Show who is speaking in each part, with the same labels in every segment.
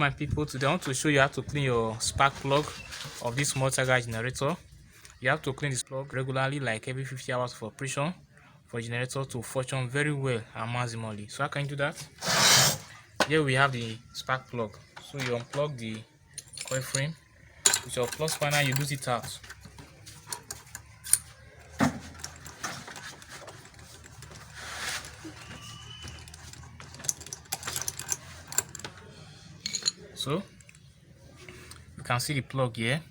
Speaker 1: my people, today I want to show you how to clean your spark plug of this multi-gas generator. You have to clean this plug regularly, like every 50 hours of operation, for generator to function very well and maximally. So how can you do that? Here we have the spark plug. So you unplug the coil frame with your plug spanner, you lose it out. So you can see the plug here.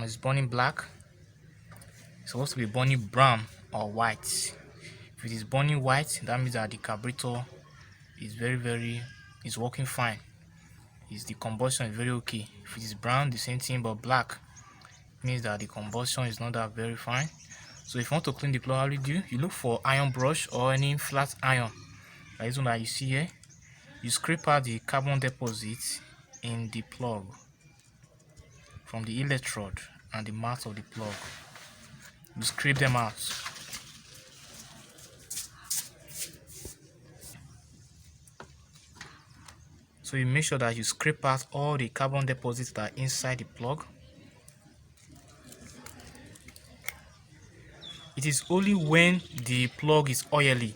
Speaker 1: It's burning black. It's supposed to be burning brown or white. If it is burning white, that means that the carburetor is is working fine. The combustion is very okay. If it is brown, the same thing, but black means that the combustion is not that very fine. So if you want to clean the plug, how do you do? You look for iron brush or any flat iron, like this one that you see here. You scrape out the carbon deposit in the plug from the electrode and the mouth of the plug. You scrape them out. So you make sure that you scrape out all the carbon deposits that are inside the plug. It is only when the plug is oily,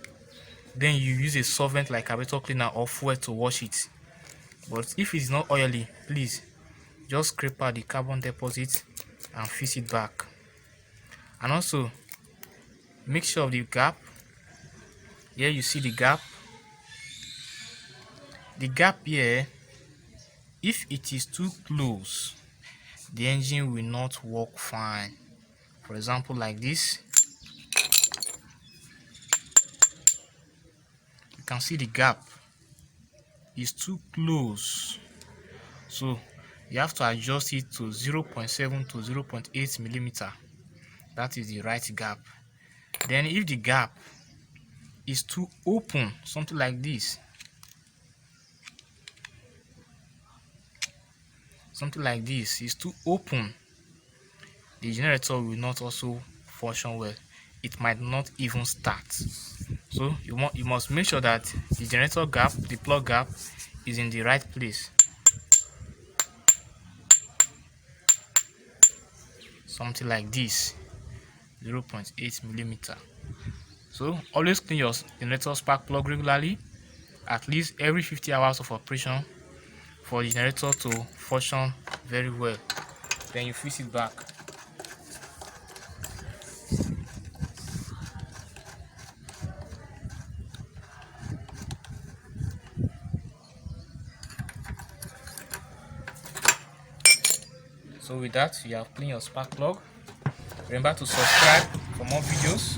Speaker 1: then you use a solvent like carburetor cleaner or fuel to wash it. But if it is not oily, please just scrape out the carbon deposit and fix it back. And also make sure of the gap. Here you see the gap. The gap here, if it is too close, the engine will not work fine. For example, like this, you can see the gap is too close, so you have to adjust it to 0.7 to 0.8 millimeter. That is the right gap. Then if the gap is too open, something like this, is too open, the generator will not also function well. It might not even start. So you must make sure that the generator gap, the plug gap, is in the right place. Something like this, 0.8 millimeter. So always clean your generator spark plug regularly, at least every 50 hours of operation, for the generator to function very well. Then you fix it back. So with that, you have cleaned your spark plug. Remember to subscribe for more videos.